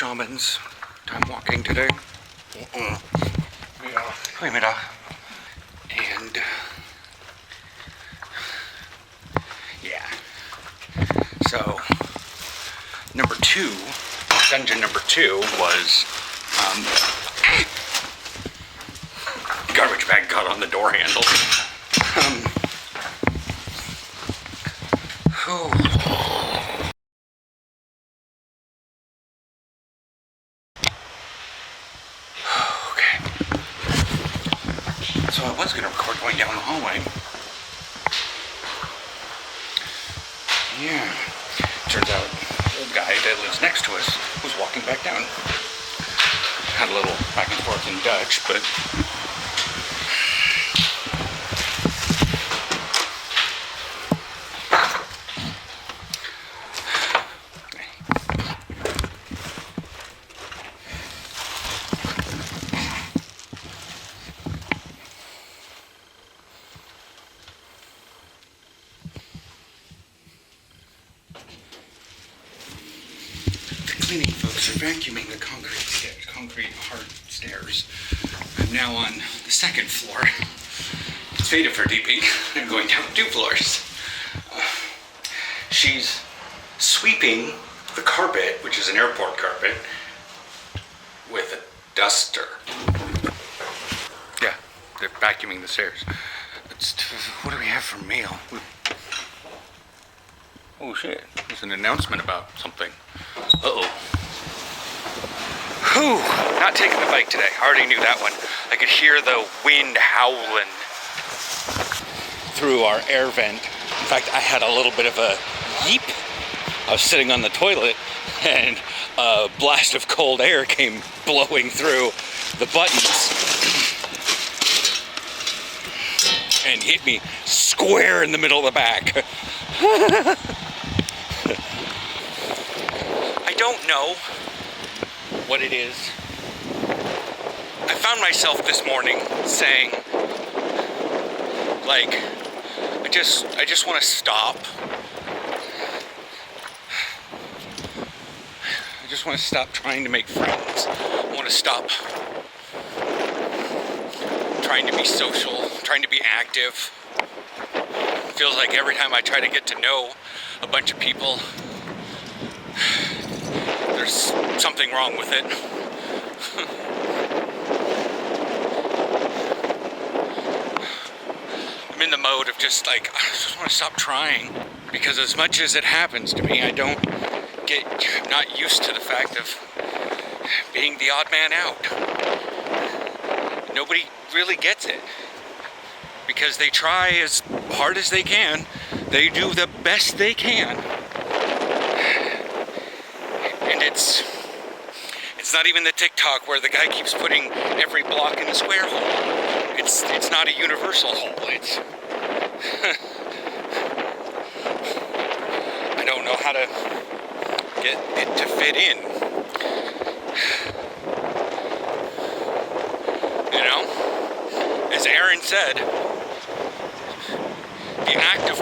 shamans. Time walking today. Goedemiddag. And yeah. So dungeon number two was garbage bag got on the door handle. So I was going to record going down the hallway. Yeah. Turns out the old guy that lives next to us was walking back down. Had a little back and forth in Dutch, but cleaning folks are vacuuming the concrete hard stairs. I'm now on the second floor. It's faded for DP. I'm going down 2 floors. She's sweeping the carpet, which is an airport carpet, with a duster. Yeah, they're vacuuming the stairs. What do we have for meal? Oh shit, there's an announcement about something. Uh-oh. Whew, not taking the bike today. I already knew that one. I could hear the wind howling through our air vent. In fact, I had a little bit of a yeep. I was sitting on the toilet and a blast of cold air came blowing through the buttons and hit me square in the middle of the back. I don't know what it is. I found myself this morning saying, like, I just want to stop. I just want to stop trying to make friends. I want to stop trying to be social, trying to be active. It feels like every time I try to get to know a bunch of people, there's something wrong with it. I'm in the mode of just like, I just want to stop trying. Because as much as it happens to me, I'm not used to the fact of being the odd man out. Nobody really gets it. Because they try as hard as they can. They do the best they can. And it's not even the TikTok where the guy keeps putting every block in the square hole. It's not a universal hole. It's I don't know how to get it to fit in. You know? As Aaron said, the act of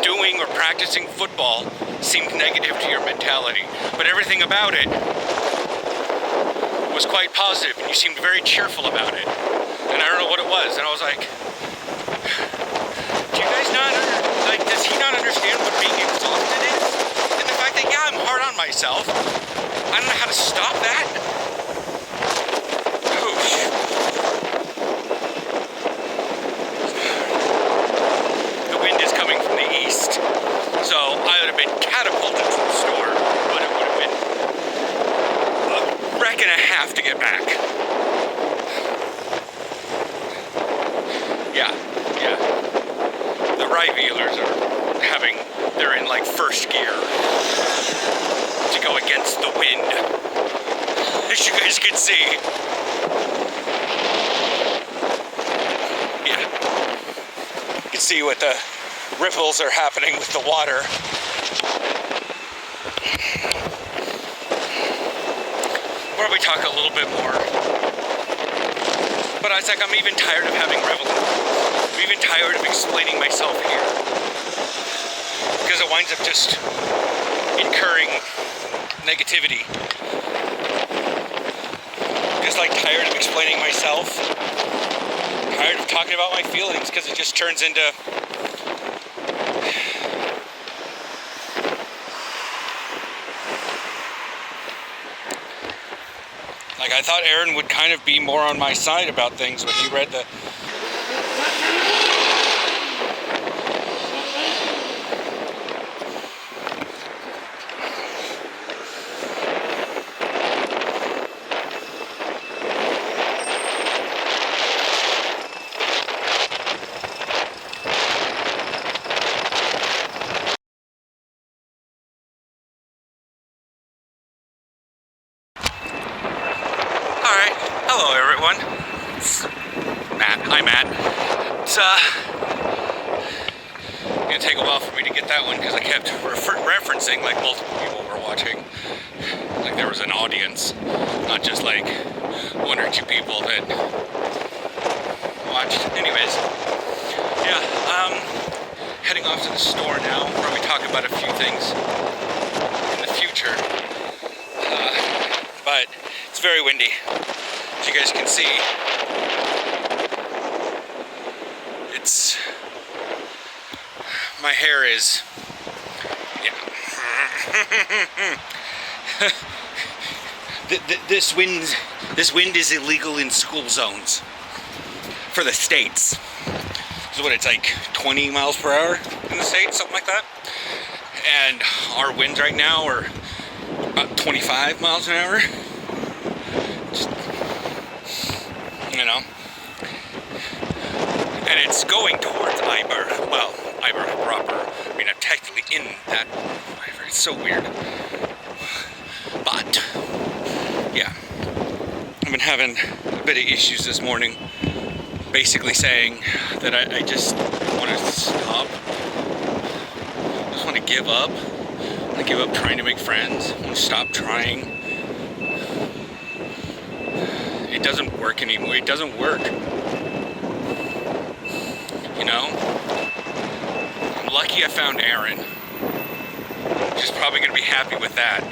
doing or practicing football seemed negative to your mentality, but everything about it was quite positive, and you seemed very cheerful about it. And I don't know what it was, and I was like, do you guys does he not understand what being exhausted is? And the fact that, yeah, I'm hard on myself, I don't know how to stop that. The wind is coming from the east, so I would have been catapulted to the store, but it would have been a wreck and a half to get back. Yeah. The right-wheelers they're in like first gear to go against the wind, as you guys can see. Yeah. You can see what the ripples are happening with the water. We'll probably talk a little bit more. But I was like, I'm even tired of having revelry. I'm even tired of explaining myself here. Because it winds up just incurring negativity. like tired of explaining myself. Tired of talking about my feelings because it just turns into... Like, I thought Aaron would kind of be more on my side about things when he read the... Alright, hello everyone. It's Matt. Hi Matt. It's gonna take a while for me to get that one because I kept referencing like multiple people were watching. Like there was an audience, not just like one or two people that watched. Anyways, yeah, heading off to the store now, probably talk about a few things in the future. But it's very windy, as you guys can see. It's... my hair is... yeah. This wind is illegal in school zones for the States. This is what it's like, 20 miles per hour in the States, something like that. And our winds right now are about 25 miles an hour. Just, you know. And it's going towards Iber. Well, Iber proper. I mean, I'm technically in that. It's so weird. But, yeah. I've been having a bit of issues this morning. Basically saying that I just want to stop. I just want to give up. I give up trying to make friends. I want to stop trying. It doesn't work anymore. It doesn't work. You know? I'm lucky I found Aaron. She's probably going to be happy with that.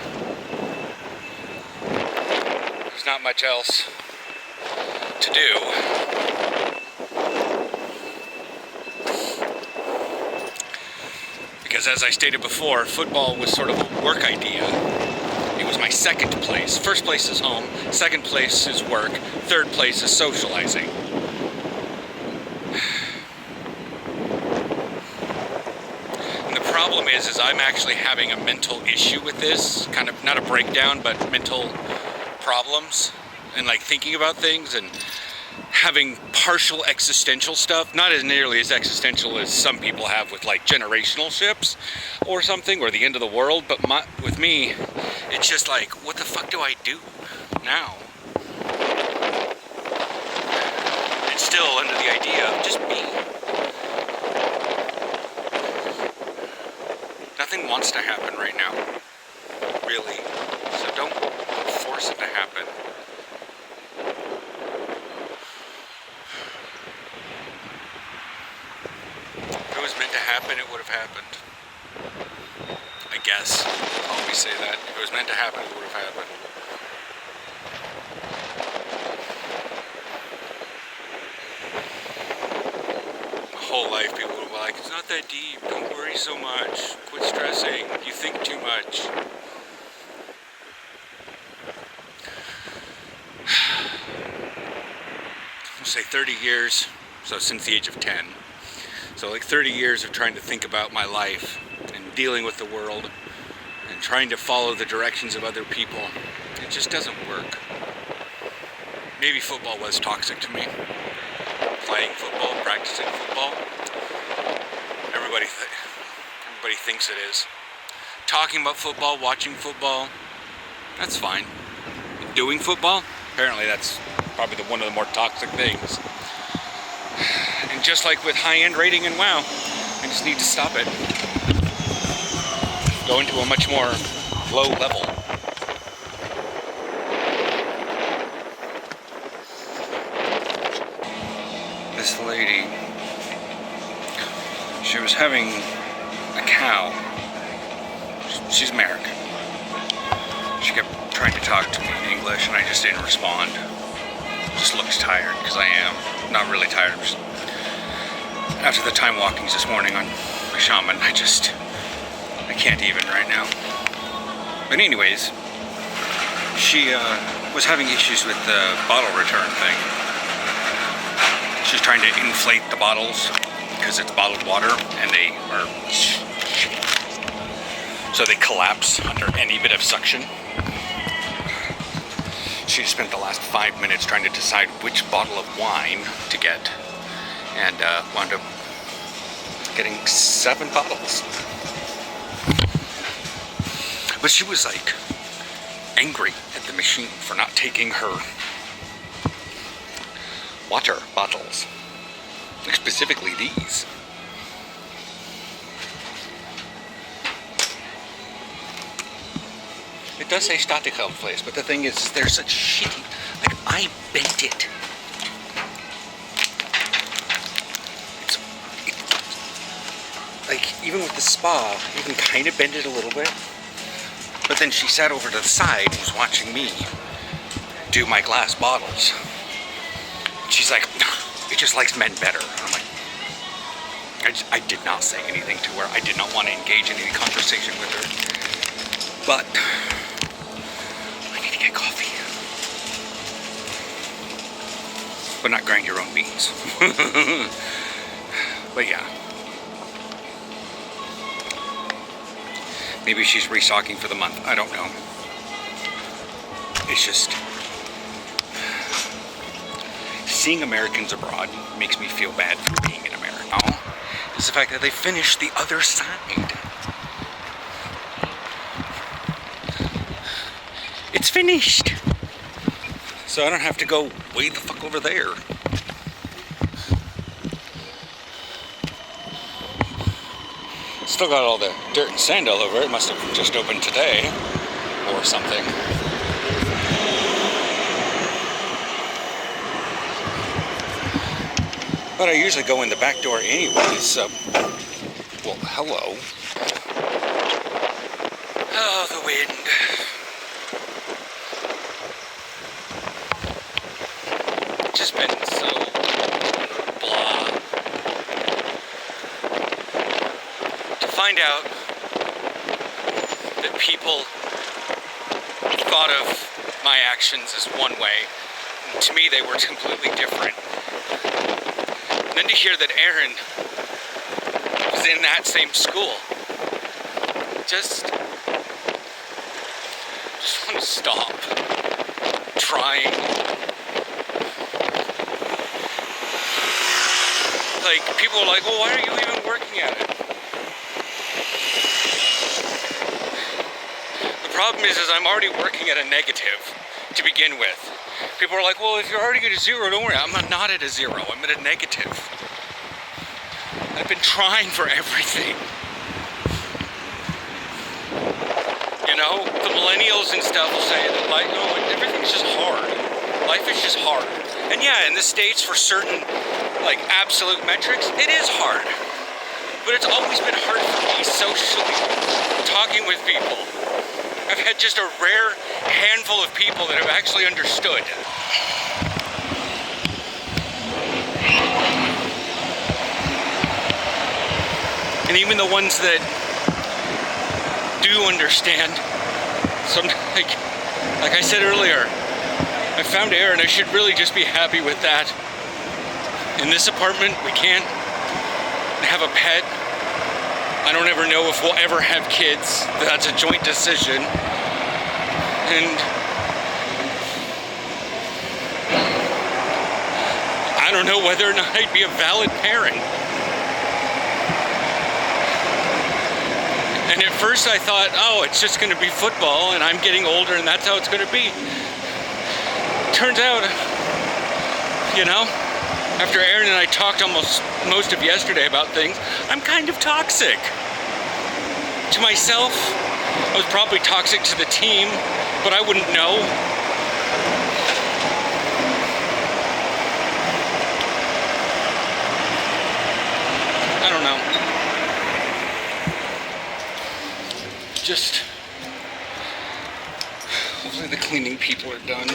There's not much else to do. Because as I stated before, football was sort of a work idea. It was my second place. First place is home, second place is work, third place is socializing. And the problem is I'm actually having a mental issue with this, kind of not a breakdown, but mental problems, and like thinking about things and having partial existential stuff, not as nearly as existential as some people have with like generational ships or something, or the end of the world, but with me, it's just like, what the fuck do I do now? It's still under the idea of just be. Nothing wants to happen right now, really, so don't force it to happen. If it was meant to happen, it would have happened. I guess. I'll always say that. If it was meant to happen, it would have happened. My whole life, people were like, it's not that deep. Don't worry so much. Quit stressing. You think too much. I'll say 30 years, so since the age of 10. So like 30 years of trying to think about my life and dealing with the world and trying to follow the directions of other people. It just doesn't work. Maybe football was toxic to me. Playing football, practicing football. Everybody thinks it is. Talking about football, watching football, that's fine. Doing football, apparently that's probably one of the more toxic things. And just like with high-end rating in WoW, I just need to stop it. Go into a much more low level. This lady, she was having a cow. She's American. She kept trying to talk to me in English and I just didn't respond. just looks tired, because I am not really tired. Just, after the time walkings this morning on my shaman, I can't even right now. But anyways, she was having issues with the bottle return thing. She's trying to inflate the bottles because it's bottled water, and they are so they collapse under any bit of suction. She spent the last 5 minutes trying to decide which bottle of wine to get, and wound up getting 7 bottles. But she was like angry at the machine for not taking her water bottles, specifically these. It does say static held place, but the thing is, they're such shitty. Like, I bent it. Like, even with the spa, you can kind of bend it a little bit. But then she sat over to the side and was watching me do my glass bottles. She's like, it just likes men better. And I'm like, I did not say anything to her. I did not want to engage in any conversation with her. But I need to get coffee. But not grind your own beans. But yeah. Maybe she's restocking for the month. I don't know. It's just seeing Americans abroad makes me feel bad for being in America. It's the fact that they finished the other side. It's finished. So I don't have to go way the fuck over there. Still got all the dirt and sand all over it. Must have just opened today or something. But I usually go in the back door anyway, so... Well, hello. Oh, the wind. It's just been so blah. To find out that people thought of my actions as one way, and to me they were completely different. And then to hear that Aaron was in that same school, just want to stop trying. Like, people are like, well, why are you even working at it? The problem is I'm already working at a negative to begin with. People are like, well, if you're already at a 0, don't worry. I'm not at a 0. I'm at a negative. I've been trying for everything. You know, the millennials and stuff will say that, like, no, everything's just hard. Life is just hard. And yeah, in the States, for certain, like, absolute metrics, it is hard. But it's always been hard for me socially, talking with people. I've had just a rare handful of people that have actually understood. And even the ones that do understand, like I said earlier, I found Aaron. I should really just be happy with that. In this apartment, we can't have a pet. I don't ever know if we'll ever have kids. That's a joint decision. And I don't know whether or not I'd be a valid parent. And at first I thought, oh, it's just going to be football and I'm getting older and that's how it's going to be. Turns out, you know, after Aaron and I talked almost most of yesterday about things, I'm kind of toxic. To myself, I was probably toxic to the team, but I wouldn't know. I don't know. Just, hopefully the cleaning people are done.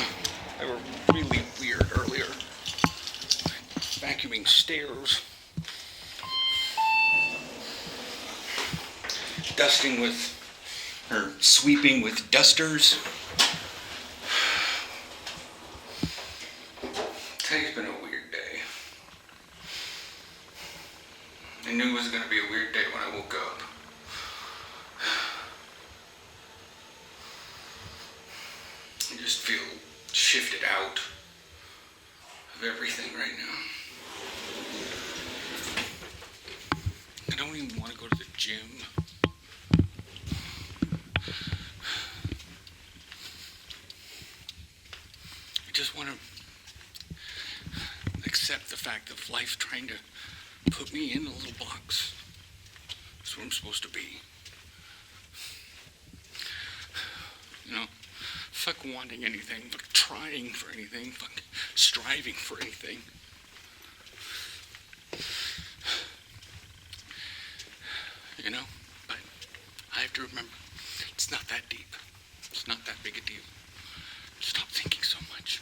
They were really weird earlier. vacuuming stairs, dusting with, or sweeping with dusters. Today's been a weird day. I knew it was going to be a weird day when I woke up. I just feel shifted out of everything right now. I don't even want to go to the gym. I just want to accept the fact of life trying to put me in a little box. That's where I'm supposed to be. You know, fuck wanting anything, fuck trying for anything, fuck striving for anything. You know, but I have to remember, it's not that deep. It's not that big a deal. Stop thinking so much.